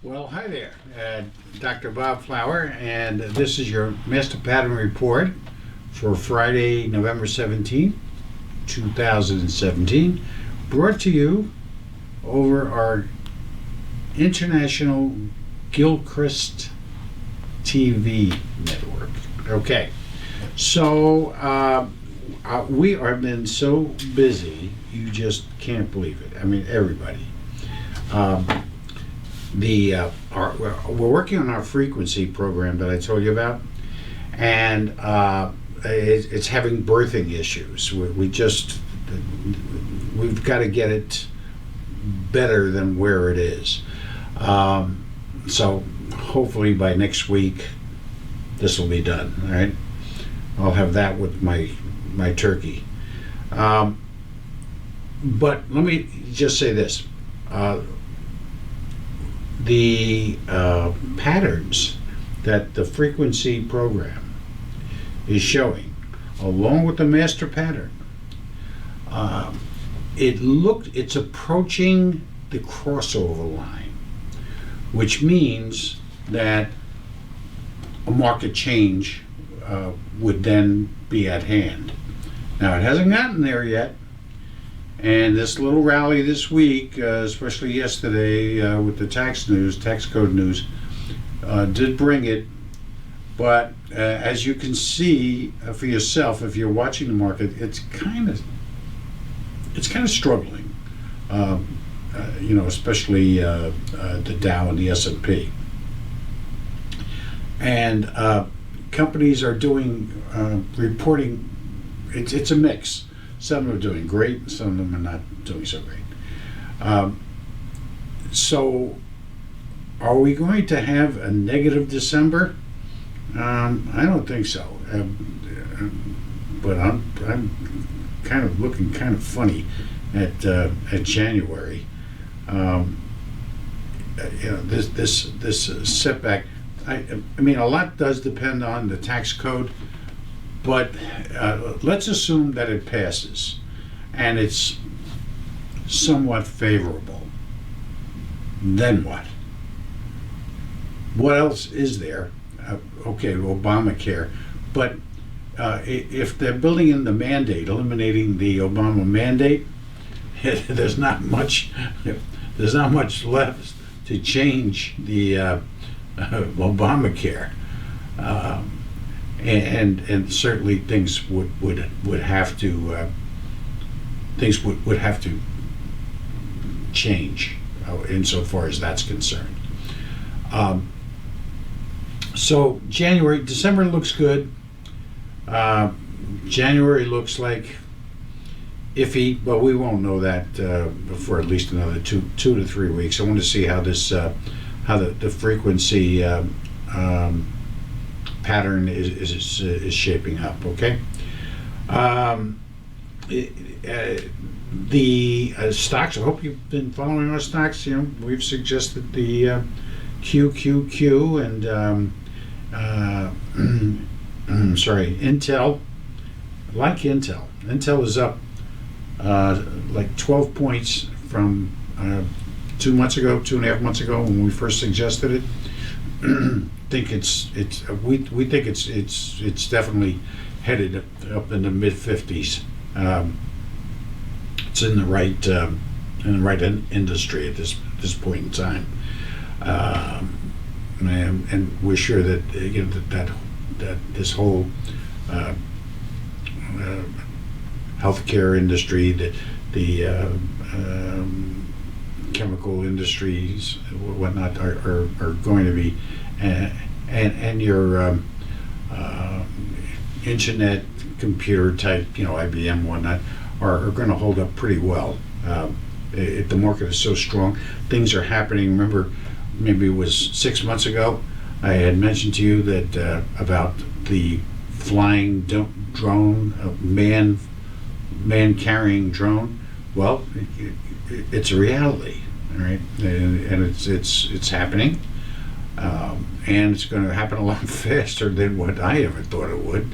Well, hi there, Dr. Bob Flower, and this is your Master Pattern Report for Friday, November 17th, 2017, brought to you over our international Gilchrist TV network. Okay, so we have been so busy, you just can't believe it. I mean, everybody. We're working on our frequency program that I told you about, and it's having birthing issues. We've got to get it better than where it is. So hopefully by next week this will be done. All right, I'll have that with my turkey. But let me just say this. The patterns that the frequency program is showing, along with the master pattern, it's approaching the crossover line, which means that a market change would then be at hand. Now, it hasn't gotten there yet. And this little rally this week, especially yesterday with the tax code news, did bring it. But as you can see for yourself, if you're watching the market, it's kind of struggling. Especially the Dow and the S&P. And companies are doing reporting. It's a mix. Some of them are doing great, some of them are not doing so great. So, are we going to have a negative December? I don't think so. But I'm kind of looking kind of funny at January. This setback. I mean, a lot does depend on the tax code. But let's assume that it passes and it's somewhat favorable. Then what? What else is there? Okay, Obamacare. But if they're building in the mandate, eliminating the Obama mandate, there's not much left to change the Obamacare. And certainly things would have to change insofar as that's concerned. So December looks good. January looks like iffy, but we won't know that for at least another two to 3 weeks. I want to see how this how the frequency pattern is shaping up. Okay. The stocks. I hope you've been following our stocks. We've suggested the QQQ and sorry, Intel. I like Intel. Intel is up like 12 points from 2 months ago, 2.5 months ago when we first suggested it. We think it's definitely headed up in the mid 50s. It's in the right industry at this point in time, and we're sure that that this whole healthcare industry, the chemical industries, whatnot, are going to be. And your internet computer type, IBM, whatnot, are going to hold up pretty well. The market is so strong. Things are happening. Remember, maybe it was 6 months ago, I had mentioned to you that about the flying drone, man-carrying drone. Well, it's a reality, all right, and it's happening. And it's going to happen a lot faster than what I ever thought it would.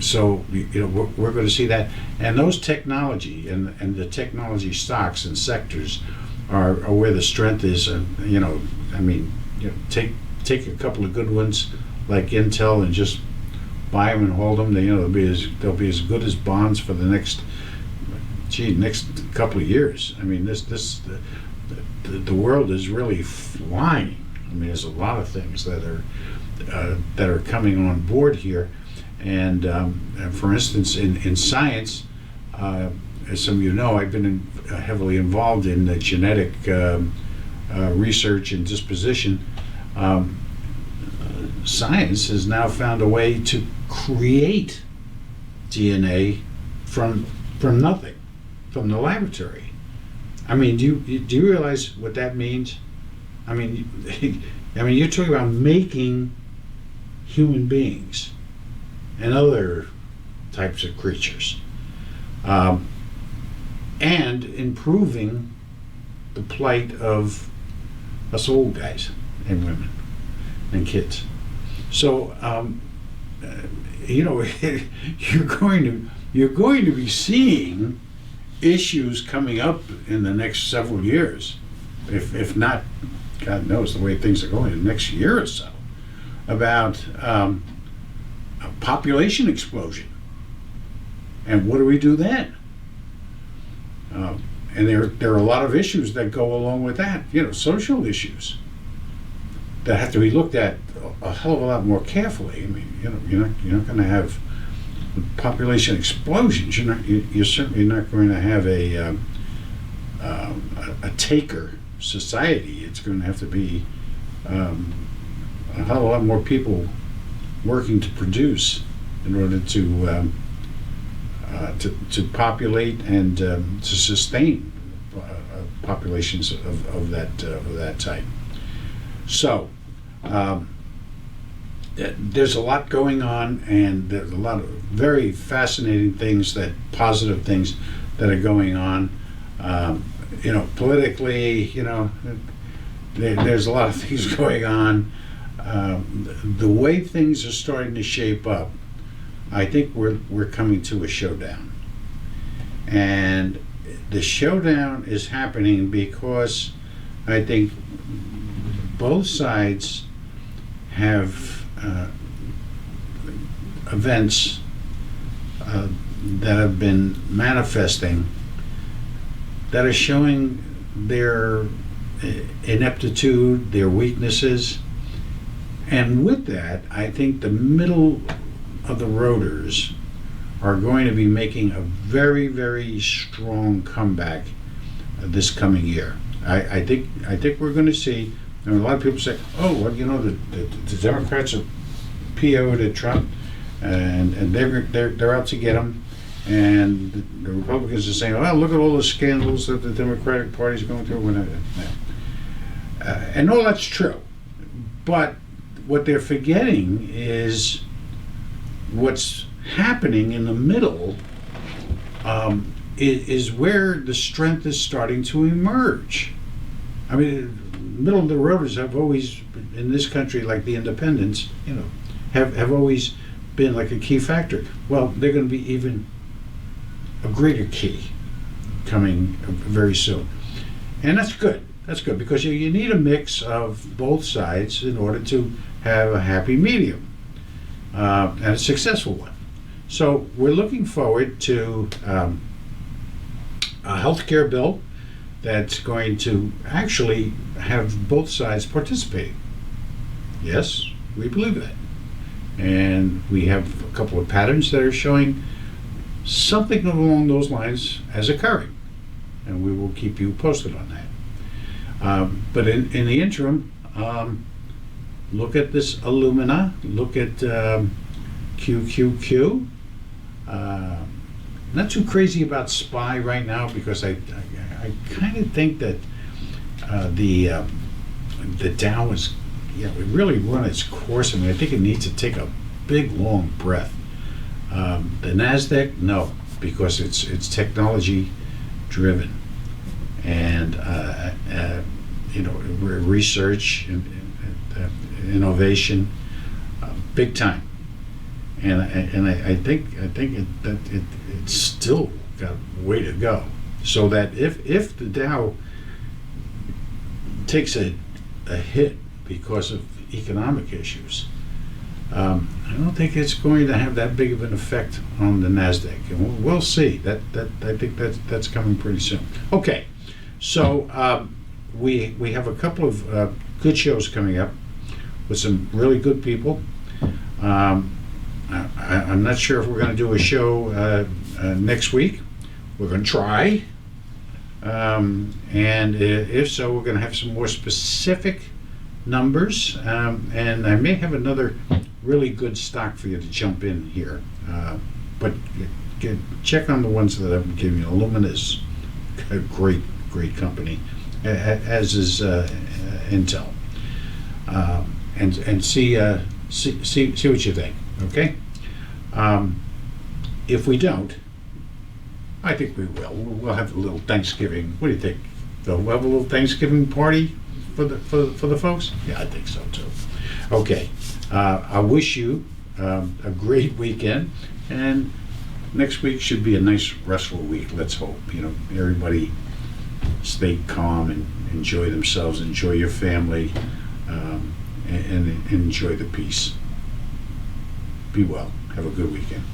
So we're going to see that, and those technology and the technology stocks and sectors are where the strength is. You know, I mean, you know, take a couple of good ones like Intel and just buy them and hold them. You know, they'll be as good as bonds for the next couple of years. I mean, the world is really flying. I mean, there's a lot of things that are coming on board here, and for instance, in science, as some of you know, I've been heavily involved in the genetic research and disposition. Science has now found a way to create DNA from nothing, from the laboratory. I mean, do you realize what that means? I mean, you're talking about making human beings and other types of creatures, and improving the plight of us old guys and women and kids. So, you know, you're going to be seeing issues coming up in the next several years, if not, God knows the way things are going, the next year or so, about a population explosion. And what do we do then? And there are a lot of issues that go along with that, you know, social issues that have to be looked at a hell of a lot more carefully. I mean, you know, you're not going to have population explosions. You're certainly not going to have a taker society. It's going to have to be a hell of a lot more people working to produce in order to populate and to sustain populations of that type. So there's a lot going on, and there's a lot of very fascinating things, positive things that are going on. You know, politically, you know, there's a lot of things going on. The way things are starting to shape up, I think we're coming to a showdown. And the showdown is happening because I think both sides have events that have been manifesting that are showing their ineptitude, their weaknesses. And with that, I think the middle of the roaders are going to be making a very, very strong comeback this coming year. I think we're going to see. I mean, a lot of people say, "Oh, well, you know, the Democrats are PO'd at Trump, and they're out to get him," and the Republicans are saying, "Oh, look at all the scandals that the Democratic Party is going through." And all that's true, but what they're forgetting is what's happening in the middle is where the strength is starting to emerge. I mean, middle of the roaders have always, in this country, like the independents, you know, have always been like a key factor. Well, they're going to be even a greater key coming very soon. And that's good. That's good, because you need a mix of both sides in order to have a happy medium and a successful one. So we're looking forward to a health care bill that's going to actually have both sides participating. Yes, we believe that. And we have a couple of patterns that are showing something along those lines as occurring. And we will keep you posted on that. But in the interim, look at this Illumina, look at QQQ. Not too crazy about SPY right now, because I kind of think that the Dow is, it really run its course. I mean, I think it needs to take a big, long breath. The NASDAQ, no, because it's technology driven, and research and innovation, big time. And I think it's still got a way to go. So that if the Dow takes a hit because of economic issues, I don't think it's going to have that big of an effect on the NASDAQ. And we'll see. I think that's coming pretty soon. Okay, so we have a couple of good shows coming up with some really good people. I'm not sure if we're going to do a show next week. We're going to try. And if so, we're going to have some more specific numbers. And I may have another really good stock for you to jump in here. But check on the ones that I'm giving you. Illumina is a great company, as is Intel. And see what you think. Okay. If we don't, I think we will. We'll have a little Thanksgiving. What do you think? We'll have a little Thanksgiving party for the folks. Yeah, I think so too. Okay. I wish you a great weekend, and next week should be a nice restful week. Let's hope. Everybody stay calm and enjoy themselves, enjoy your family, and enjoy the peace. Be well. Have a good weekend.